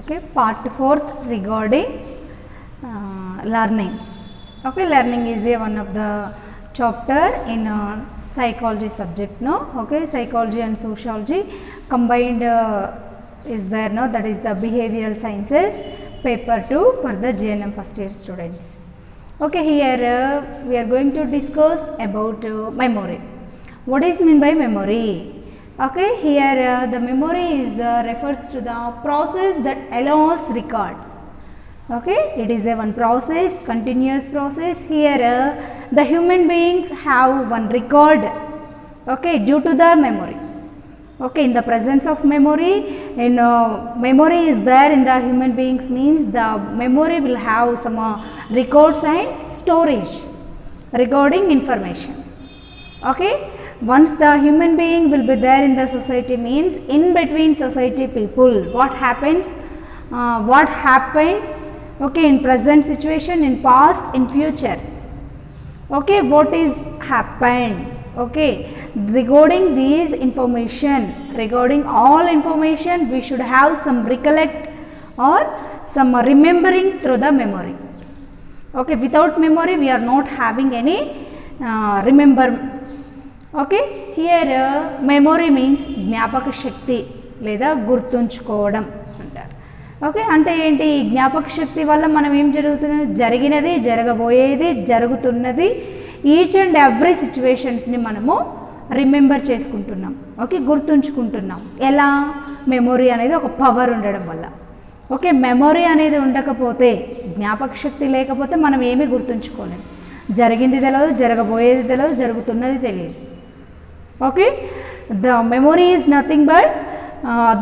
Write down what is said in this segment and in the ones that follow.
Okay, part 4th regarding learning. Okay, learning is one of the chapter in psychology subject, no? Okay, psychology and sociology combined is there, no? That is the behavioral sciences paper 2 for the JNM first year students. Okay, here we are going to discuss about memory. What is mean by memory? Okay, here the memory is refers to the process that allows record. Okay, it is a one process, continuous process. Here the human beings have one record, okay, due to the memory. Okay, in the presence of memory, in memory is there in the human beings means the memory will have some records and storage regarding information. Okay, once the human being will be there in the society means in between society people what happens, what happened, okay, in present situation, in past, in future, okay, what is happened, okay, regarding these information, regarding all information we should have some recollect or some remembering through the memory. Okay, without memory we are not having any remember. Okay, here memory means జ్ఞాపక శక్తి లేదా గుర్తుంచుకోవడం అంటారు. Okay, అంటే ఏంటి, జ్ఞాపక శక్తి వల్ల మనం ఏం జరుగుతుంది, జరిగినది, జరగబోయేది, జరుగుతున్నది, ఈచ్ అండ్ ఎవ్రీ సిచ్యువేషన్స్ని మనము రిమెంబర్ చేసుకుంటున్నాం. ఓకే, గుర్తుంచుకుంటున్నాం. ఎలా? మెమొరీ అనేది ఒక పవర్ ఉండడం వల్ల. ఓకే, మెమొరీ అనేది ఉండకపోతే, జ్ఞాపక శక్తి లేకపోతే మనం ఏమీ గుర్తుంచుకోలేము. జరిగింది తెలియదు, జరగబోయేది తెలియదు, జరుగుతున్నది తెలియదు. Okay, the memory is nothing but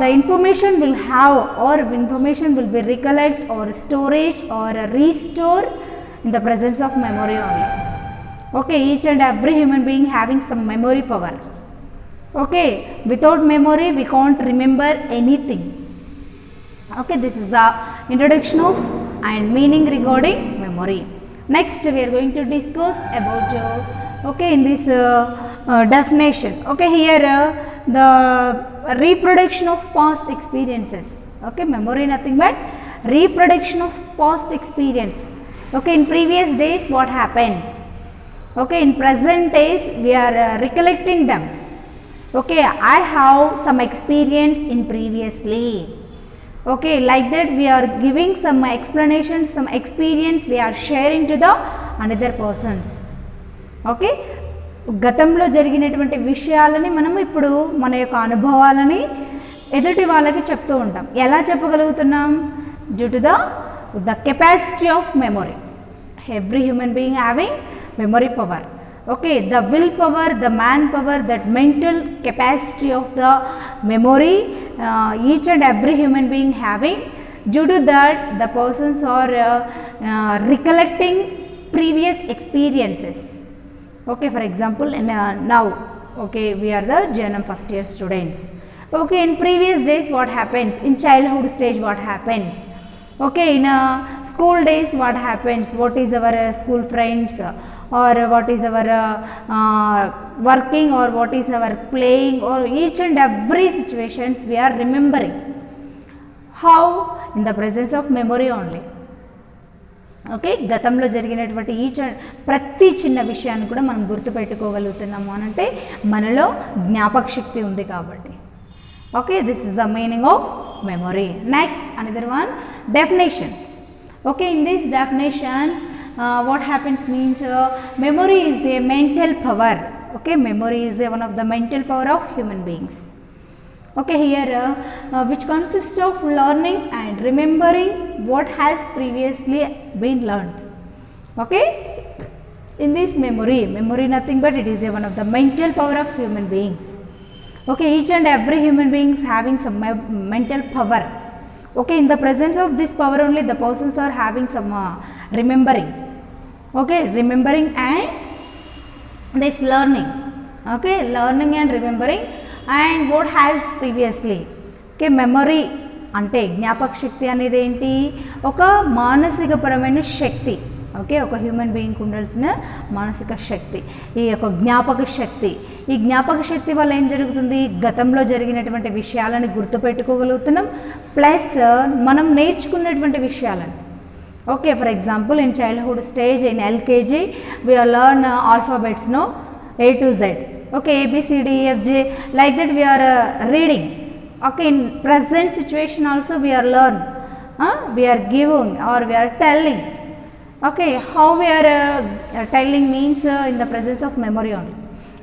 the information will have or information will be recollect or storage or restore in the presence of memory only. Okay, each and every human being having some memory power. Okay, without memory we can't remember anything. Okay, this is the introduction of and meaning regarding memory. Next we are going to discuss about okay, in this definition. Okay, here the reproduction of past experiences. Okay, memory nothing but reproduction of past experience. Okay, in previous days what happens, okay, in present days we are recollecting them. Okay, I have some experience in previously. Okay, like that we are giving some explanations, some experience we are sharing to the another persons. Okay, గతంలో జరిగినటువంటి విషయాలని మనం ఇప్పుడు మన యొక్క అనుభవాలని ఎదుటి వాళ్ళకి చెప్తూ ఉంటాం. ఎలా చెప్పగలుగుతున్నాం? Due to the capacity of memory. Every human being having memory power. Okay, the will power, the man power, that mental capacity of the memory each and every human being having. Due to that the persons are recollecting previous experiences. Okay, for example, in now, okay, we are the JNM first year students. Okay, in previous days what happens, in childhood stage what happens, okay, in school days what happens, what is our school friends or what is our working or what is our playing, or each and every situations we are remembering. How? In the presence of memory only. Okay, గతంలో జరిగినటువంటి ప్రతి చిన్న విషయాన్ని కూడా మనం గుర్తుపెట్టుకోగలుగుతున్నాము అని అంటే మనలో జ్ఞాపక శక్తి ఉంది కాబట్టి. Okay, this is the meaning of memory. Next another one, definitions. Okay, in this definitions what happens means memory is a mental power. Okay, memory is a one of the mental power of human beings. Okay, here which consists of learning and remembering what has previously been learned. Okay, in this memory nothing but it is one of the mental power of human beings. Okay, each and every human beings having some mental power. Okay, in the presence of this power only the persons are having some remembering. Okay, remembering and this learning. Okay, learning and remembering and what has previously. Okay, memory అంటే జ్ఞాపక శక్తి అనేది ఏంటి, ఒక మానసికపరమైన శక్తి. Okay, ఒక human బీయింగ్కి ఉండాల్సిన మానసిక శక్తి ఈ యొక్క జ్ఞాపక శక్తి. ఈ జ్ఞాపక శక్తి వల్ల ఏం జరుగుతుంది, గతంలో జరిగినటువంటి విషయాలను గుర్తుపెట్టుకోగలుగుతున్నాం, ప్లస్ మనం నేర్చుకున్నటువంటి విషయాలను. Okay, for example in childhood stage in LKG we learn alphabets, no, A to Z. Okay, A B C D E F G, like that we are reading. Okay, in present situation also we are learn, we are giving or we are telling. Okay, how we are telling means in the presence of memory only.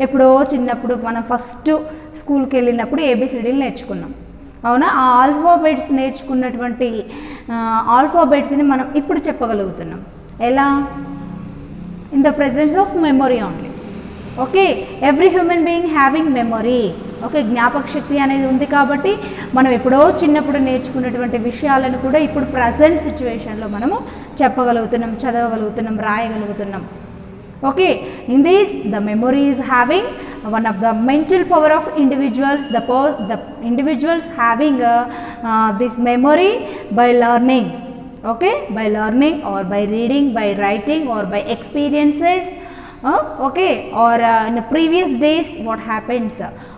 ఎప్పుడో చిన్నప్పుడు మనం first స్కూల్కి వెళ్ళినప్పుడు ఏబిసిడీలు నేర్చుకున్నాం, అవునా? ఆ alphabets నేర్చుకున్నటువంటి ఆల్ఫాబెట్స్ని మనం ఇప్పుడు చెప్పగలుగుతున్నాం. ఎలా? In the presence of memory only. Okay, every human being having memory. Okay, జ్ఞాపక శక్తి అనేది ఉంది కాబట్టి మనం ఎప్పుడో చిన్నప్పుడు నేర్చుకున్నటువంటి విషయాలను కూడా ఇప్పుడు ప్రజెంట్ సిచ్యువేషన్లో మనము చెప్పగలుగుతున్నాం, చదవగలుగుతున్నాం, రాయగలుగుతున్నాం. Okay, in this the memory is having one of the mental power of individuals, the individuals having this memory by learning. Okay, by learning or by reading, by writing or by experiences. Okay, or in the previous days what happens,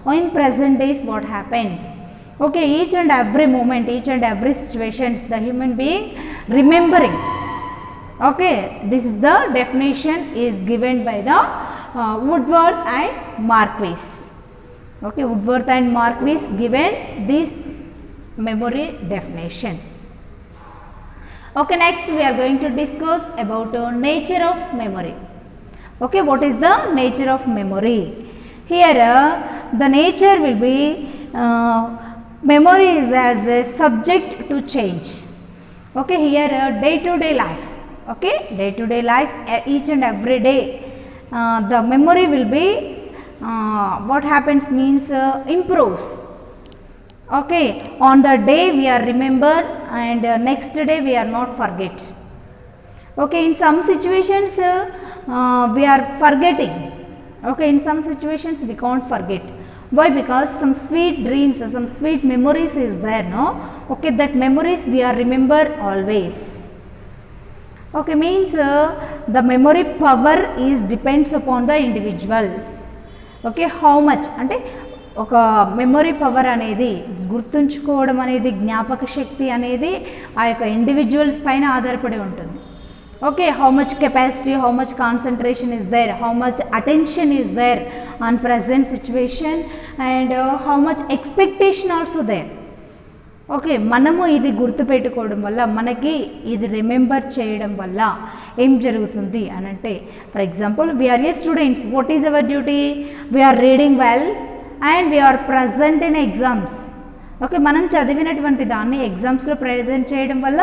or in present days what happens. Okay, each and every moment, each and every situations the human being remembering. Okay, this is the definition is given by the Woodworth and Marquis. Okay, Woodworth and Marquis given this memory definition. Okay, next we are going to discuss about nature of memory. Okay, what is the nature of memory? Here the nature will be memory is as a subject to change. Okay, here day to day life. Okay, day to day life, each and every day the memory will be what happens means improves. Okay, on the day we are remember and next day we are not forget. Okay, in some situations we are forgetting. Okay, in some situations we can't forget. Why? Because some sweet dreams, some sweet memories is there, no? Okay, that memories we are remember always. Okay, means the memory power is depends upon the individuals. Okay, how much అంటే ఒక memory power అనేది, గుర్తుంచుకోవడం అనేది, జ్ఞాపక శక్తి అనేది ఆ యొక్క individuals పైన ఆధారపడి ఉంటుంది. Okay, how much capacity, how much concentration is there, how much attention is there on present situation and how much expectation also there. Okay, మనము ఇది గుర్తుపెట్టుకోవడం వల్ల, మనకి ఇది రిమెంబర్ చేయడం వల్ల ఏం జరుగుతుంది అని అంటే, for example we are a students, what is our duty? We are reading well and we are present in exams. Okay, మనం చదివినటువంటి దాన్ని ఎగ్జామ్స్లో ప్రజెంట్ చేయడం వల్ల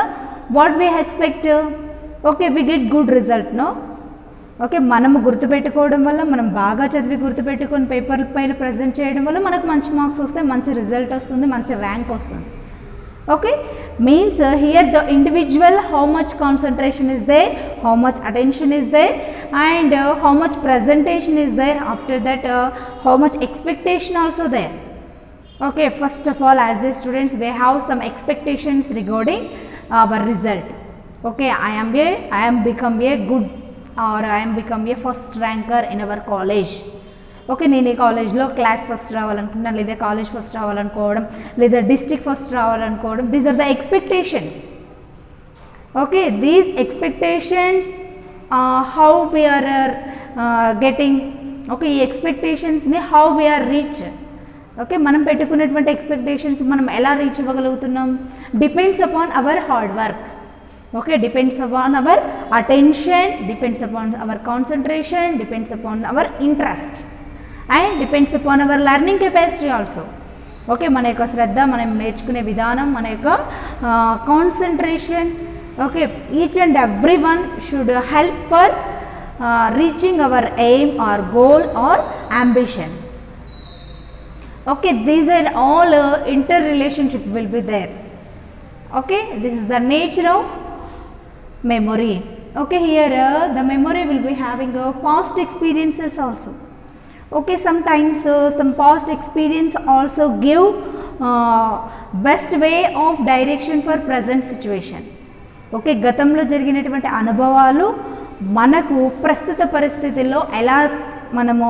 what we expect? Okay, we get good result, no? Okay, మనము గుర్తుపెట్టుకోవడం వల్ల, మనం బాగా చదివి గుర్తుపెట్టుకొని పేపర్ పైన ప్రజెంట్ చేయడం వల్ల మనకు మంచి మార్క్స్ వస్తాయి, మంచి రిజల్ట్ వస్తుంది, మంచి ర్యాంక్ వస్తుంది. Okay, means here the individual how much concentration is there, how much attention is there and how much presentation is there, after that how much expectation also there. Okay, first of all as the students we have some expectations regarding our result. Okay, I am become a good or I am become a first ranker in our college. Okay, నేను ఈ కాలేజ్లో class first రావాలనుకుంటున్నాను, లేదా college first రావాలనుకోవడం, లేదా district first రావాలనుకోవడం, these are the expectations. Okay, these expectations how we are getting. Okay, ఈ ఎక్స్పెక్టేషన్స్ని how we are reach. Okay, మనం పెట్టుకున్నటువంటి ఎక్స్పెక్టేషన్స్ మనం ఎలా రీచ్ అవ్వగలుగుతున్నాం? Depends upon our hard work. Okay, depends upon our attention, depends upon our concentration, depends upon our interest and depends upon our learning capacity also. Okay, మన యొక్క శ్రద్ధ, మనం నేర్చుకునే విధానం, మన యొక్క concentration. Okay, each and everyone should help for reaching our aim or goal or ambition. Okay, these are all interrelationship will be there. Okay, this is the nature of memory. Okay, here the memory will be having past experiences also. Okay, sometimes some past experience also give best way of direction for present situation. Okay, గతంలో జరిగినటువంటి అనుభవాలు మనకు ప్రస్తుత పరిస్థితుల్లో ఎలా మనము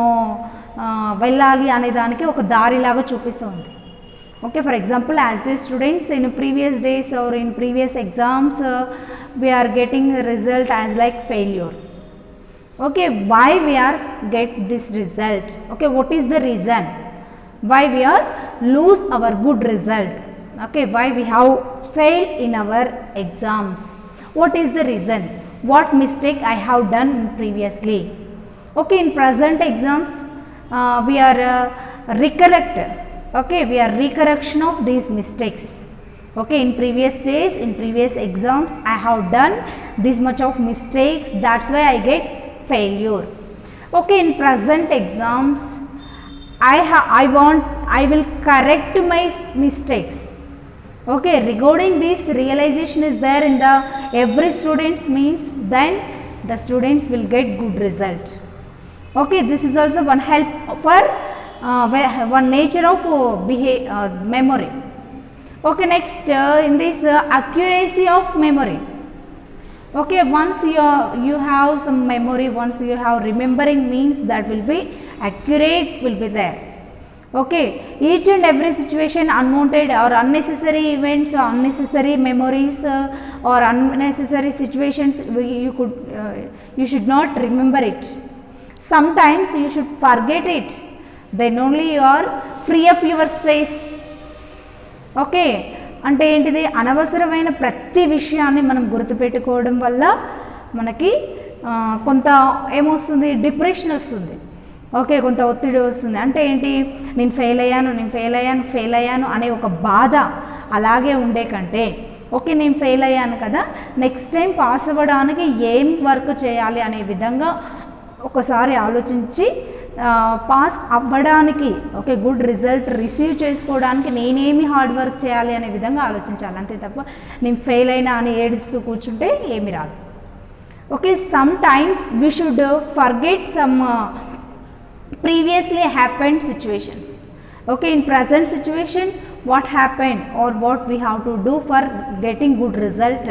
వెళ్ళాలి అనే దానికి ఒక దారిలాగా చూపిస్తుంది. Okay, for example as a students in previous days or in previous exams we are getting result as like failure. Okay, why we are get this result? Okay, what is the reason why we are lose our good result? Okay, why we have failed in our exams? What is the reason? What mistake I have done previously? Okay, in present exams we are recollect. Okay, we are recorrection of these mistakes. Okay, in previous days, in previous exams I have done this much of mistakes, that's why I get failure. Okay, in present exams I will correct my mistakes. Okay, regarding this realization is there in the every students means, then the students will get good result. Okay, this is also one help for one nature of memory. Okay, next in this accuracy of memory. Okay, once you have some memory, once you have remembering means that will be accurate will be there. Okay, each and every situation, unwanted or unnecessary events, unnecessary memories or unnecessary situations, you should not remember it. Sometimes you should forget it, then only you are free up your space. Okay, అంటే ఏంటిది, అనవసరమైన ప్రతి విషయాన్ని మనం గుర్తుపెట్టుకోవడం వల్ల మనకి కొంత ఏమొస్తుంది, డిప్రెషన్ వస్తుంది. ఓకే, కొంత ఒత్తిడి వస్తుంది. అంటే ఏంటి, నేను ఫెయిల్ అయ్యాను అనే ఒక బాధ అలాగే ఉండే కంటే, ఓకే నేను ఫెయిల్ అయ్యాను కదా, నెక్స్ట్ టైం పాస్ అవ్వడానికి ఏం వర్క్ చేయాలి అనే విధంగా ఒకసారి ఆలోచించి పాస్ అవ్వడానికి, ఓకే గుడ్ రిజల్ట్ రిసీవ్ చేసుకోవడానికి నేనేమి హార్డ్ వర్క్ చేయాలి అనే విధంగా ఆలోచించాలి. అంతే తప్ప నేను ఫెయిల్ అయినా అని ఏడుస్తూ కూర్చుంటే ఏమి రాదు. Okay, some times we should forget some previously happened situations. Okay, in present situation what happened or what we have to do for getting good result.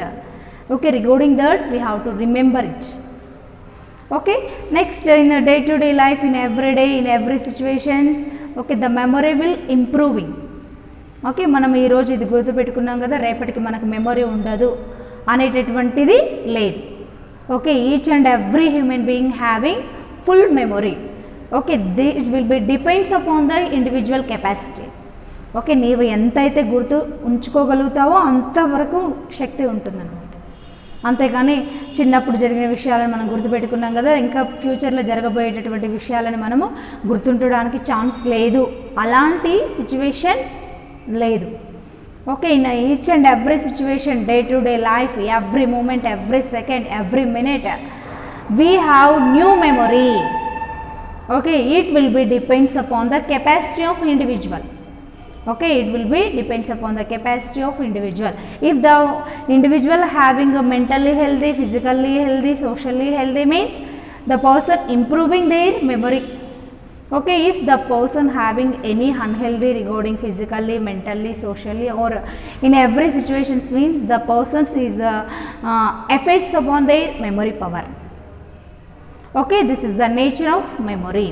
Okay, regarding that we have to remember it. Okay, next in a day to day life, in every day, in every situations, okay the memory will improving. Okay, మనం ఈరోజు ఇది గుర్తుపెట్టుకున్నాం కదా, రేపటికి మనకు memory ఉండదు అనేటటువంటిది లేదు. Okay, each and every human being having full memory. Okay, this will be depends upon the individual capacity. Okay, నీవు ఎంతైతే గుర్తు ఉంచుకోగలుగుతావో అంతవరకు శక్తి ఉంటుందన్నమాట. అంతేగాని చిన్నప్పుడు జరిగిన విషయాలను మనం గుర్తుపెట్టుకున్నాం కదా, ఇంకా ఫ్యూచర్లో జరగబోయేటటువంటి విషయాలను మనము గుర్తుండడానికి ఛాన్స్ లేదు, అలాంటి సిచ్యువేషన్ లేదు. Okay, in each and every situation, day to day life, every moment, every second, every minute we have new memory. Okay, it will be depends upon the capacity of individual. Okay, it will be depends upon the capacity of individual. If the individual having a mentally healthy, physically healthy, socially healthy means the person improving their memory. Okay, if the person having any unhealthy regarding physically, mentally, socially or in every situations means the person is affects upon their memory power. Okay, this is the nature of memory.